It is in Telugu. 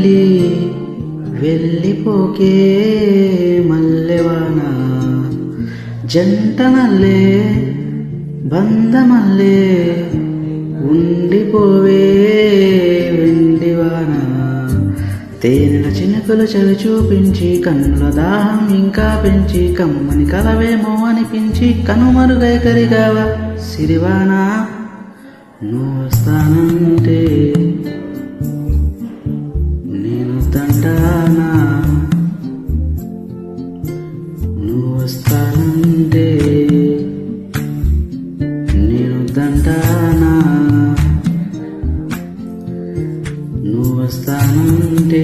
వెళ్ళి వెళ్ళిపోకే మల్లెవాన జంటనల్లే బంధమల్లే ఉండిపోవే వెండివాన తేనెల చినుకులు చవి చూపించి కన్నుల దాహం ఇంకా పెంచి కమ్మని కలవేమో అనిపించి కనుమరుగై కరిగావా సిరివాన నువ్వు వస్తానంటే నేను తంటానా నువ్వు వస్తానంటే నేను తంటానా నువ్వు వస్తానంటే